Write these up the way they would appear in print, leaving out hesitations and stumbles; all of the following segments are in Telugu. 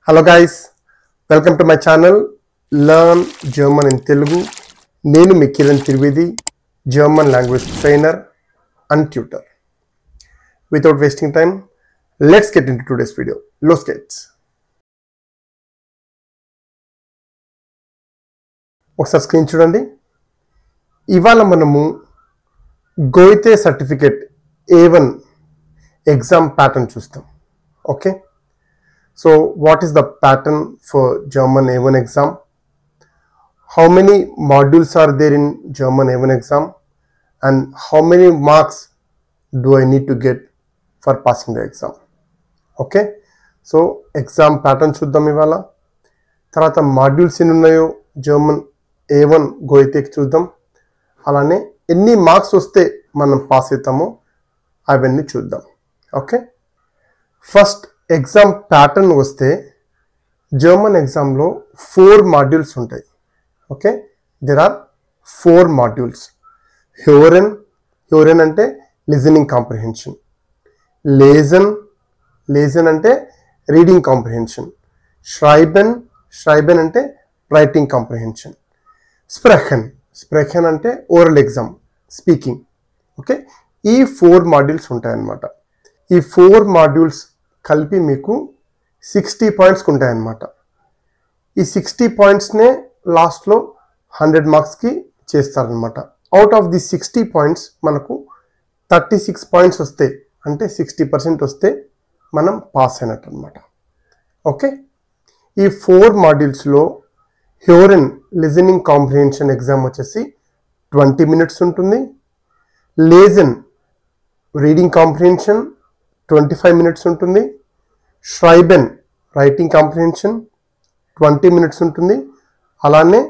Hello guys, welcome to my channel Learn German in Telugu. Nenu mi Kiran Trivedi, German language trainer and tutor. Without wasting time, let's get into today's video. Los geht's. ఒకసారి స్క్రీన్ చూడండి. ఇవాళ మనము గోయితే సర్టిఫికేట్ A1 ఎగ్జామ్ ప్యాటర్న్ చూస్తాం. Okay, so what is the pattern for German A1 exam? How many modules are there in German A1 exam? And how many marks do I need to get for passing the exam? Okay, so exam pattern చూద్దాం ఇవాళ. తర్వాత మాడ్యూల్స్ ఎన్ని ఉన్నాయో జర్మన్ A1 గోయితేకి చూద్దాం. అలానే ఎన్ని మార్క్స్ వస్తే మనం పాస్ అవుతామో అవన్నీ చూద్దాం. ఓకే, ఫస్ట్ ఎగ్జామ్ ప్యాటర్న్ వస్తే జర్మన్ ఎగ్జామ్లో 4 మాడ్యూల్స్ ఉంటాయి. Okay, there are 4 modules. హ్యూరెన్ అంటే లిజనింగ్ కాంప్రిహెన్షన్, లేజన్ అంటే రీడింగ్ కాంప్రిహెన్షన్, ష్రైబెన్ అంటే రైటింగ్ కాంప్రిహెన్షన్, స్ప్రెహెన్ అంటే ఓరల్ ఎగ్జామ్ స్పీకింగ్. ఓకే, ఈ 4 మాడ్యూల్స్ ఉంటాయన్నమాట. ఈ 4 మాడ్యూల్స్ కలిపి మీకు 60 పాయింట్స్కి ఉంటాయన్నమాట. ఈ 60 పాయింట్స్నే లాస్ట్లో 100 మార్క్స్కి చేస్తారనమాట. అవుట్ ఆఫ్ ది 60 పాయింట్స్ మనకు 36 పాయింట్స్ వస్తే, అంటే 60% వస్తే మనం పాస్ అయినట్టు అనమాట. ఓకే, ఈ 4 మాడ్యూల్స్లో హ్యూరెన్ లిజనింగ్ కాంప్రిహెన్షన్ ఎగ్జామ్ వచ్చేసి 20 మినిట్స్ ఉంటుంది. లేజన్ రీడింగ్ కాంప్రిహెన్షన్ 25 మినిట్స్ ఉంటుంది. ష్రైబెన్ రైటింగ్ కాంప్రిహెన్షన్ 20 మినిట్స్ ఉంటుంది. అలానే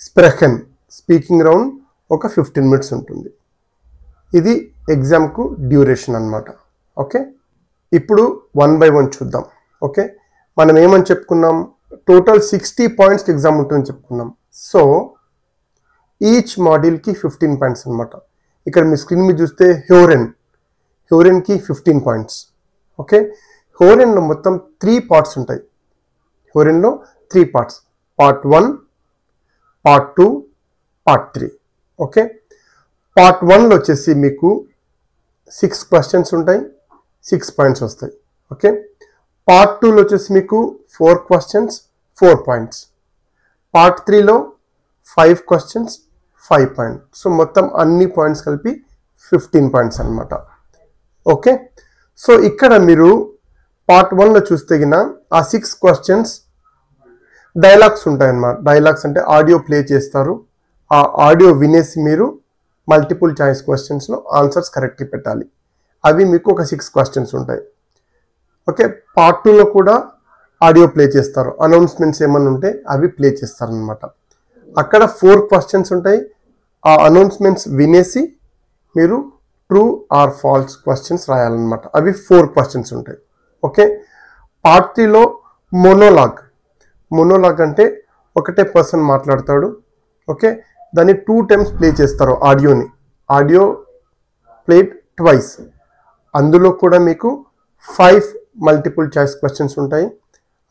స్ప్రెహెన్ స్పీకింగ్ రౌండ్ ఒక 15 మినిట్స్ ఉంటుంది. ఇది ఎగ్జామ్కు డ్యూరేషన్ అన్నమాట. ఓకే, ఇప్పుడు 1 by 1 చూద్దాం. ఓకే, మనం ఏమని చెప్పుకున్నాం, టోటల్ 60 పాయింట్స్కి ఎగ్జామ్ ఉంటుందని చెప్పుకున్నాం. సో ఈచ్ మాడ్యూల్కి 15 పాయింట్స్ అనమాట. ఇక్కడ మీ స్క్రీన్ మీద చూస్తే హ్యూరెన్కి 15 పాయింట్స్. ఓకే, హ్యూరెన్లో మొత్తం 3 పార్ట్స్ ఉంటాయి. హ్యూరెన్లో 3 parts, part 1, part 2, part 3. Okay, part 1లో వచ్చేసి మీకు 6 క్వశ్చన్స్ ఉంటాయి, 6 పాయింట్స్ వస్తాయి. ఓకే, పార్ట్ 2లో వచ్చేసి మీకు 4 క్వశ్చన్స్ 4 పాయింట్స్, పార్ట్ 3లో 5 క్వశ్చన్స్ 5 పాయింట్స్. సో మొత్తం అన్ని పాయింట్స్ కలిపి 15 పాయింట్స్ అనమాట. ఓకే, సో ఇక్కడ మీరు పార్ట్ 1లో చూస్తే గిన ఆ 6 క్వశ్చన్స్ డైలాగ్స్ ఉంటాయన్నమాట. డైలాగ్స్ అంటే ఆడియో ప్లే చేస్తారు. ఆ ఆడియో వినేసి మీరు మల్టిపుల్ చాయిస్ క్వశ్చన్స్లో ఆన్సర్స్ కరెక్ట్గా పెట్టాలి. అవి మీకు ఒక 6 క్వశ్చన్స్ ఉంటాయి. ఓకే, పార్ట్ 2లో కూడా ఆడియో ప్లే చేస్తారు. అనౌన్స్మెంట్స్ ఏమైనా ఉంటే అవి ప్లే చేస్తారనమాట. అక్కడ 4 క్వశ్చన్స్ ఉంటాయి. ఆ అనౌన్స్మెంట్స్ వినేసి మీరు ట్రూ ఆర్ ఫాల్స్ క్వశ్చన్స్ రాయాలన్నమాట. అవి 4 క్వశ్చన్స్ ఉంటాయి. ఓకే, పార్ట్ 3లో మోనోలాగ్ అంటే ఒకటే పర్సన్ మాట్లాడతాడు. ఓకే, దాన్ని 2 times ప్లే చేస్తారు. Audio played twice. అందులో కూడా మీకు 5 మల్టిపుల్ చాయిస్ క్వశ్చన్స్ ఉంటాయి.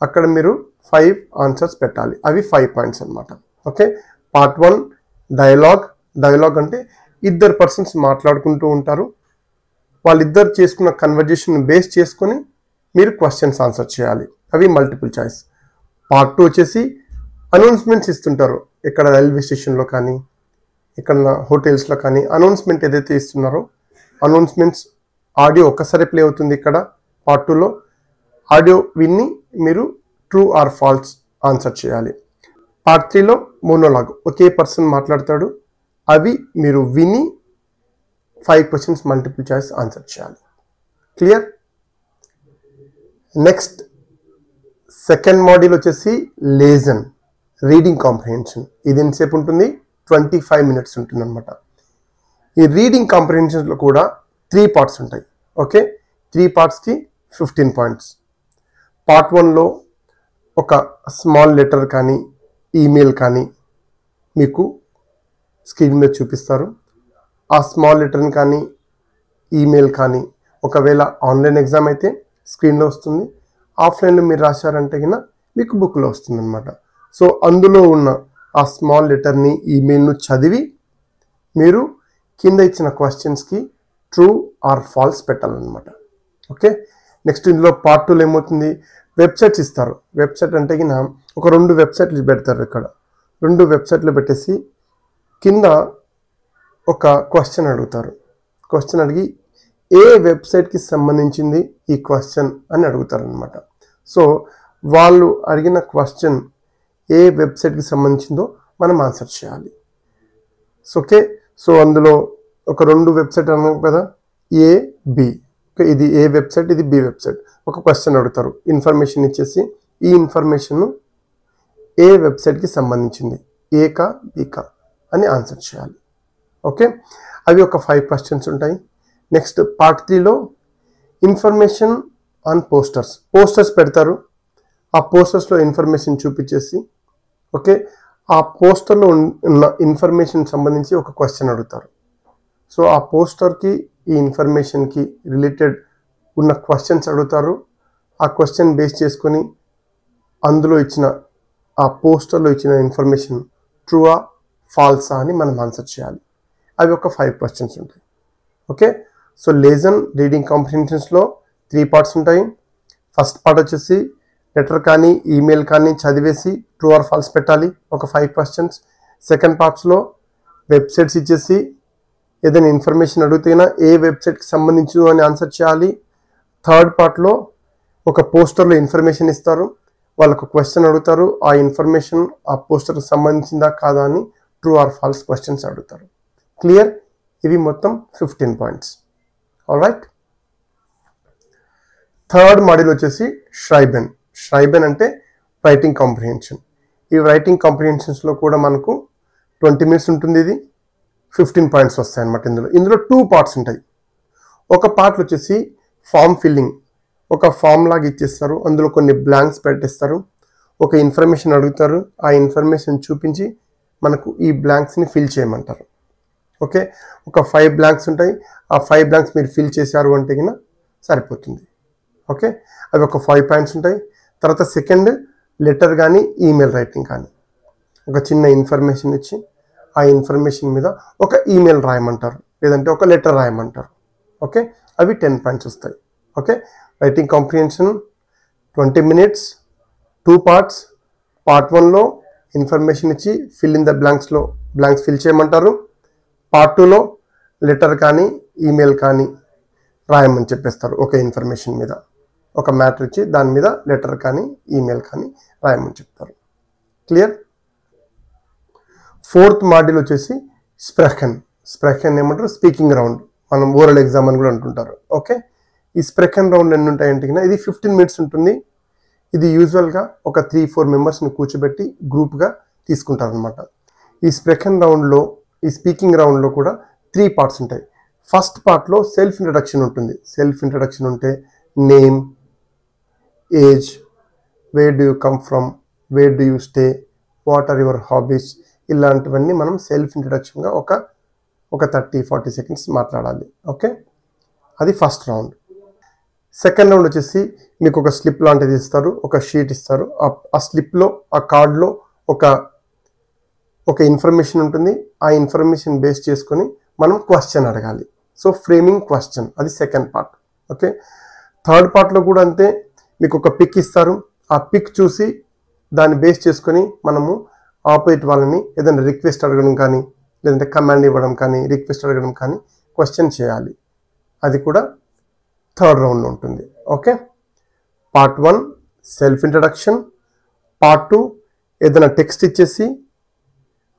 అక్కడ మీరు 5 ఆన్సర్స్ పెట్టాలి. అవి 5 పాయింట్స్ అనమాట. ఓకే, పార్ట్ 1 డైలాగ్ అంటే ఇద్దరు పర్సన్స్ మాట్లాడుకుంటూ ఉంటారు. వాళ్ళిద్దరు చేసుకున్న కన్వర్జేషన్ బేస్ చేసుకొని మీరు క్వశ్చన్స్ ఆన్సర్ చేయాలి. అవి మల్టిపుల్ చాయిస్. పార్ట్ 2 వచ్చేసి అనౌన్స్మెంట్స్ ఇస్తుంటారు. ఇక్కడ రైల్వే స్టేషన్లో కానీ ఇక్కడ హోటల్స్లో కానీ అనౌన్స్మెంట్ ఏదైతే ఇస్తున్నారో అనౌన్స్మెంట్స్ ఆడియో ఒక్కసారి ప్లే అవుతుంది. ఇక్కడ పార్ట్ 2లో ఆడియో విని మీరు ట్రూ ఆర్ ఫాల్స్ ఆన్సర్ చేయాలి. పార్ట్ 3లో మోనోలాగ్, ఒకే పర్సన్ మాట్లాడతాడు. అవి మీరు విని 5 క్వశ్చన్స్ మల్టిపుల్ చాయిస్ ఆన్సర్ చేయాలి. క్లియర్? నెక్స్ట్ సెకండ్ మాడ్యూల్ వచ్చేసి లేజన్ రీడింగ్ కాంప్రిహెన్షన్. ఇది ఎంతసేపు ఉంటుంది, 25 మినిట్స్ ఉంటుంది అనమాట. ఈ రీడింగ్ కాంప్రిహెన్షన్లో కూడా 3 పార్ట్స్ ఉంటాయి. Okay, 3 పార్ట్స్కి 15 points. పార్ట్ 1లో ఒక స్మాల్ లెటర్ కానీ ఈమెయిల్ కానీ మీకు స్క్రీన్ మీద చూపిస్తారు. ఆ స్మాల్ లెటర్ని కానీ ఈమెయిల్ కానీ ఒకవేళ ఆన్లైన్ ఎగ్జామ్ అయితే స్క్రీన్లో వస్తుంది. ఆఫ్లైన్లో మీరు రాశారంటే కింద మీకు బుక్లో వస్తుందన్నమాట. సో అందులో ఉన్న ఆ స్మాల్ లెటర్ని ఈమెయిల్ను చదివి మీరు కింద ఇచ్చిన క్వశ్చన్స్కి ట్రూ ఆర్ ఫాల్స్ పెట్టాలన్నమాట. ఓకే, నెక్స్ట్ ఇందులో పార్ట్ 2లో ఏమవుతుంది, వెబ్సైట్స్ ఇస్తారు. వెబ్సైట్ అంటే ఒక 2 వెబ్సైట్లు పెడతారు. ఇక్కడ 2 వెబ్సైట్లు పెట్టేసి కింద ఒక క్వశ్చన్ అడుగుతారు. క్వశ్చన్ అడిగి ఏ వెబ్సైట్కి సంబంధించింది ఈ క్వశ్చన్ అని అడుగుతారు అనమాట. సో వాళ్ళు అడిగిన క్వశ్చన్ ఏ వెబ్సైట్కి సంబంధించిందో మనం ఆన్సర్ చేయాలి. ఓకే, సో అందులో ఒక 2 వెబ్సైట్ అన్నాం కదా, ఏ బి. ఓకే, ఇది ఏ వెబ్సైట్, ఇది బి వెబ్సైట్. ఒక క్వశ్చన్ అడుగుతారు, ఇన్ఫర్మేషన్ ఇచ్చేసి ఈ ఇన్ఫర్మేషన్ ఏ వెబ్సైట్కి సంబంధించింది, ఏకా బీకా అని ఆన్సర్ చేయాలి. ఓకే, అవి ఒక 5 క్వశ్చన్స్ ఉంటాయి. నెక్స్ట్ పార్ట్ 3లో ఇన్ఫర్మేషన్ ఆన్ పోస్టర్స్ పెడతారు. ఆ పోస్టర్స్లో ఇన్ఫర్మేషన్ చూపించేసి ఓకే ఆ పోస్టర్లో ఉన్న ఇన్ఫర్మేషన్ సంబంధించి ఒక క్వశ్చన్ అడుగుతారు. సో ఆ పోస్టర్కి ఈ ఇన్ఫర్మేషన్కి రిలేటెడ్ ఉన్న క్వశ్చన్స్ అడుగుతారు. ఆ క్వశ్చన్ బేస్ చేసుకొని అందులో ఇచ్చిన ఆ పోస్టర్లో ఇచ్చిన ఇన్ఫర్మేషన్ ట్రూవా ఫాల్సా అని మనం ఆన్సర్ చేయాలి. అవి ఒక 5 క్వశ్చన్స్ ఉంటాయి. ఓకే, సో లెసన్ రీడింగ్ కాంప్రిహెన్షన్స్లో 3 పార్ట్స్ ఉంటాయి. ఫస్ట్ పార్ట్ వచ్చేసి లెటర్ కానీ ఈమెయిల్ కానీ చదివేసి ట్రూ ఆర్ ఫాల్స్ పెట్టాలి, ఒక 5 క్వశ్చన్స్. సెకండ్ పార్ట్స్లో వెబ్సైట్స్ ఇచ్చేసి ఏదైనా ఇన్ఫర్మేషన్ అడిగితేనా ఏ వెబ్సైట్కి సంబంధించిందో అని ఆన్సర్ చేయాలి. థర్డ్ పార్ట్లో ఒక పోస్టర్లో ఇన్ఫర్మేషన్ ఇస్తారు, వాళ్ళకు క్వశ్చన్ అడుగుతారు, ఆ ఇన్ఫర్మేషన్ ఆ పోస్టర్కి సంబంధించిందా కాదా అని ట్రూ ఆర్ ఫాల్స్ క్వశ్చన్స్ అడుగుతారు. క్లియర్? ఇవి మొత్తం 15 పాయింట్స్. ఆల్రైట్, థర్డ్ మాడ్యూల్ వచ్చేసి ష్రైబెన్ అంటే రైటింగ్ కాంప్రిహెన్షన్. ఈ రైటింగ్ కాంప్రిహెన్షన్స్లో కూడా మనకు 20 minutes ఉంటుంది. ఇది 15 పాయింట్స్ వస్తాయి అన్నమాట. ఇందులో 2 పార్ట్స్ ఉంటాయి. ఒక పార్ట్ వచ్చేసి ఫామ్ ఫిల్లింగ్, ఒక ఫామ్ లాగా ఇచ్చేస్తారు, అందులో కొన్ని బ్లాంక్స్ పెట్టేస్తారు, ఒక ఇన్ఫర్మేషన్ అడుగుతారు, ఆ ఇన్ఫర్మేషన్ చూపించి మనకు ఈ బ్లాంక్స్ని ఫిల్ చేయమంటారు. ఓకే, ఒక 5 బ్లాంక్స్ ఉంటాయి, ఆ 5 బ్లాంక్స్ మీరు ఫిల్ చేశారు అంటే కింద సరిపోతుంది. ఓకే, అవి ఒక 5 పాయింట్స్ ఉంటాయి. తర్వాత సెకండ్ లెటర్ కానీ ఈమెయిల్ రైటింగ్ కానీ ఒక చిన్న ఇన్ఫర్మేషన్ ఇచ్చి ఆ ఇన్ఫర్మేషన్ మీద ఒక ఈమెయిల్ రాయమంటారు, లేదంటే ఒక లెటర్ రాయమంటారు. ఓకే, అవి 10 పాయింట్స్ వస్తాయి. Okay, writing comprehension 20 minutes, 2 parts. Part 1లో ఇన్ఫర్మేషన్ ఇచ్చి fill in the blanks fill చేయమంటారు. పార్ట్ 2లో లెటర్ కానీ ఈమెయిల్ కానీ రాయమని చెప్పేస్తారు, ఒక ఇన్ఫర్మేషన్ మీద ఒక మ్యాటర్ ఇచ్చి దాని మీద లెటర్ కానీ ఈమెయిల్ కానీ రాయమని చెప్తారు. క్లియర్? ఫోర్త్ మాడ్యూల్ వచ్చేసి స్ప్రెకెన్ ఏమంటారు, స్పీకింగ్ రౌండ్, మనం ఓరల్ ఎగ్జామ్ అని కూడా అంటుంటారు. ఓకే, ఈ స్ప్రెకెన్ రౌండ్ ఎన్ని ఉంటాయంటే ఇది 15 minutes ఉంటుంది. ఇది యూజువల్గా ఒక 3-4 మెంబర్స్ని కూర్చోబెట్టి గ్రూప్గా తీసుకుంటారు అనమాట. ఈ స్పీకింగ్ రౌండ్లో కూడా 3 పార్ట్స్ ఉంటాయి. ఫస్ట్ పార్ట్లో సెల్ఫ్ ఇంట్రడక్షన్ ఉంటుంది. సెల్ఫ్ ఇంట్రడక్షన్ ఉంటే name, age, where do you come from, where do you stay, what are your hobbies, ఇలాంటివన్నీ మనం సెల్ఫ్ ఇంట్రడక్షన్గా ఒక 30-40 seconds మాట్లాడాలి. ఓకే, అది ఫస్ట్ రౌండ్. సెకండ్ రౌండ్ వచ్చేసి మీకు ఒక స్లిప్ లాంటిది ఇస్తారు, ఒక షీట్ ఇస్తారు. ఆ స్లిప్లో ఆ కార్డ్లో ఒక ఇన్ఫర్మేషన్ ఉంటుంది. ఆ ఇన్ఫర్మేషన్ బేస్ చేసుకొని మనం క్వశ్చన్ అడగాలి. సో ఫ్రేమింగ్ క్వశ్చన్, అది సెకండ్ పార్ట్. ఓకే, థర్డ్ పార్ట్లో కూడా అంతే, మీకు ఒక పిక్ ఇస్తారు. ఆ పిక్ చూసి దాన్ని బేస్ చేసుకొని మనము ఆపోజిట్ వాళ్ళని ఏదైనా రిక్వెస్ట్ అడగడం కానీ, లేదంటే కమాండ్ ఇవ్వడం కానీ, రిక్వెస్ట్ అడగడం కానీ, క్వశ్చన్ చేయాలి. అది కూడా థర్డ్ రౌండ్లో ఉంటుంది. Okay, part 1 self introduction, part 2 ఏదైనా టెక్స్ట్ ఇచ్చేసి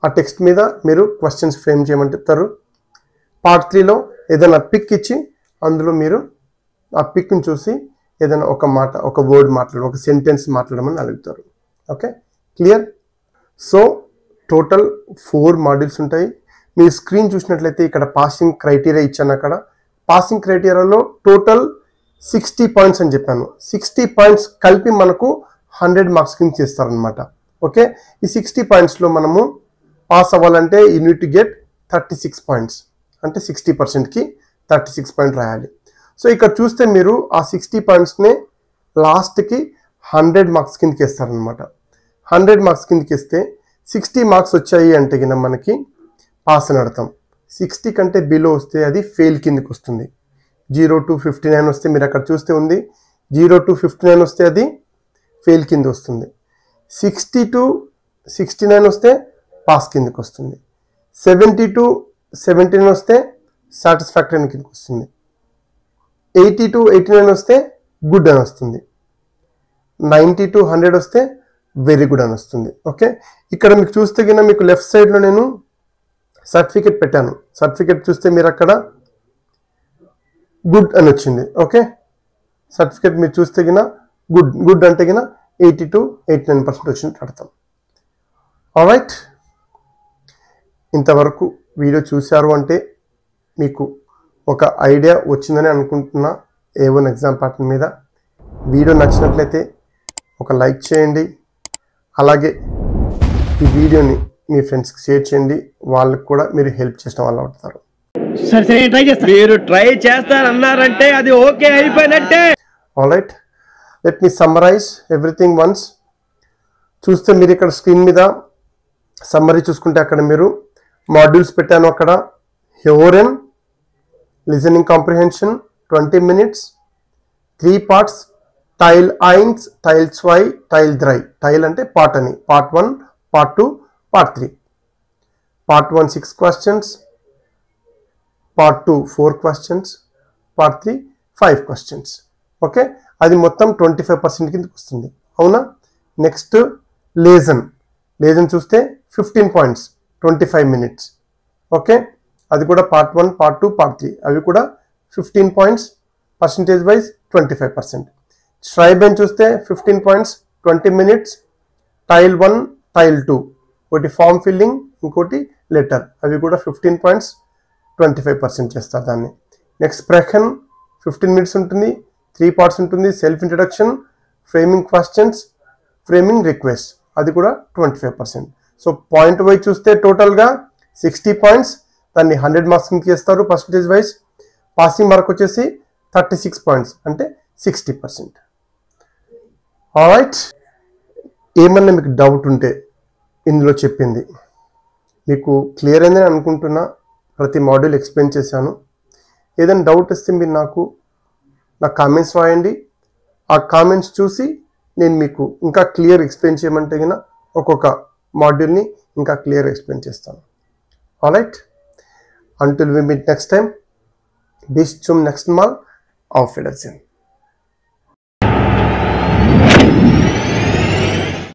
ఆ టెక్స్ట్ మీద మీరు క్వశ్చన్స్ ఫ్రేమ్ చేయమని చెప్తారు. పార్ట్ 3లో ఏదైనా పిక్ ఇచ్చి అందులో మీరు ఆ పిక్ని చూసి ఏదైనా ఒక వర్డ్ ఒక సెంటెన్స్ మాట్లాడమని అడుగుతారు. Okay, clear? So total 4 modules ఉంటాయి. మీ స్క్రీన్ చూసినట్లయితే ఇక్కడ పాసింగ్ క్రైటీరియా ఇచ్చాను. అక్కడ పాసింగ్ క్రైటీరియాలో టోటల్ 60 పాయింట్స్ అని చెప్పాను. 60 పాయింట్స్ కలిపి మనకు 100 మార్క్స్ కింద చేస్తారనమాట. ఓకే, ఈ 60 పాయింట్స్లో మనము పాస్ అవ్వాలంటే you need to get 36 points, అంటే 60%కి 36 పాయింట్ రాయాలి. సో ఇక్కడ చూస్తే మీరు ఆ 60 పాయింట్స్ని లాస్ట్కి 100 మార్క్స్ కిందకి వేస్తారనమాట. 100 మార్క్స్ కిందకి ఇస్తే 60 మార్క్స్ వచ్చాయి అంటే కింద మనకి పాస్ అని అర్థం. 60 కంటే బిలో వస్తే అది ఫెయిల్ కిందకి వస్తుంది. 0 to 59 వస్తే మీరు అక్కడ చూస్తే ఉంది 0 to 59 వస్తే అది ఫెయిల్ కింద వస్తుంది. 60 to 69 వస్తే పాస్ కిందకి వస్తుంది. 70 to 79 వస్తే సాటిస్ఫాక్టరీ కిందకి వస్తుంది. 80 to 89 వస్తే గుడ్ అని వస్తుంది. 90 to 100 వస్తే వెరీ గుడ్ అని వస్తుంది. ఓకే, ఇక్కడ మీకు చూస్తే కింద మీకు లెఫ్ట్ సైడ్లో నేను సర్టిఫికెట్ పెట్టాను. సర్టిఫికెట్ చూస్తే మీరు అక్కడ గుడ్ అని వచ్చింది. ఓకే, సర్టిఫికెట్ మీరు చూస్తే కింద గుడ్ అంటే కింద 80 to 89% వచ్చినట్టు అర్థం. ఆల్రైట్, ఇంతవరకు వీడియో చూశారు అంటే మీకు ఒక ఐడియా వచ్చిందని అనుకుంటున్నా A1 ఎగ్జామ్ ప్యాటర్న్ మీద. వీడియో నచ్చినట్లయితే ఒక లైక్ చేయండి. అలాగే ఈ వీడియోని మీ ఫ్రెండ్స్కి షేర్ చేయండి. వాళ్ళకి కూడా మీరు హెల్ప్ చేసిన వాళ్ళు అవుతారు. మీరు ట్రై చేస్తారన్నారంటే అది ఓకే అయిపోయినట్టే. Alright, let me summarise everything once. చూస్తే మీరు ఇక్కడ స్క్రీన్ మీద సమ్మరీ చూసుకుంటే అక్కడ మీరు మాడ్యూల్స్ పెట్టాను. అక్కడ హ్యూరెన్ లిజనింగ్ కాంప్రిహెన్షన్ 20 minutes, 3 parts, టైల్ 1, టైల్ 2, టైల్ 3. టైల్ అంటే పార్ట్ అని, part 1, part 2, part 3. Part 1 6 questions, part 2 4 questions, part 3 5 questions. Okay, అది మొత్తం 25% కిందకి వస్తుంది. అవునా? నెక్స్ట్ లేజన్ చూస్తే 15 points 25 minutes. ఓకే, అది కూడా పార్ట్ 1, పార్ట్ 2, పార్ట్ 3. అవి కూడా 15 points పర్సంటేజ్ వైజ్ 25%. స్ట్రైబెన్ చూస్తే 15 points 20 minutes. టైల్ 1, టైల్ 2, ఒకటి ఫామ్ ఫిల్లింగ్, ఇంకోటి లెటర్. అవి కూడా 15 points 25% చేస్తారు దాన్ని. నెక్స్ట్ స్ప్రెహన్ 15 minutes ఉంటుంది, 3 parts ఉంటుంది. Self introduction, framing questions, framing request, అది కూడా 25%. సో పాయింట్ వైజ్ చూస్తే టోటల్గా 60 points. దాన్ని 100 మార్క్స్ కిందకి చేస్తారు పర్సంటేజ్ వైజ్. పాసింగ్ మార్క్ వచ్చేసి 36 points అంటే 60%. ఆల్రైట్, ఏమన్నా మీకు డౌట్ ఉంటే ఇందులో చెప్పింది మీకు క్లియర్ అయిందని అనుకుంటున్నా. ప్రతి మాడ్యూల్ ఎక్స్ప్లెయిన్ చేశాను. ఏదైనా డౌట్ వస్తే మీరు నాకు కామెంట్స్ రాయండి. ఆ కామెంట్స్ చూసి నేను మీకు ఇంకా క్లియర్ ఎక్స్ప్లెయిన్ చేయమంటే కన్నా ఒక్కొక్క మాడ్యూల్ని ఇంకా క్లియర్ ఎక్స్ప్లెయిన్ చేస్తాను. Alright, until we meet next time, bis zum nächsten Mal, auf Wiedersehen.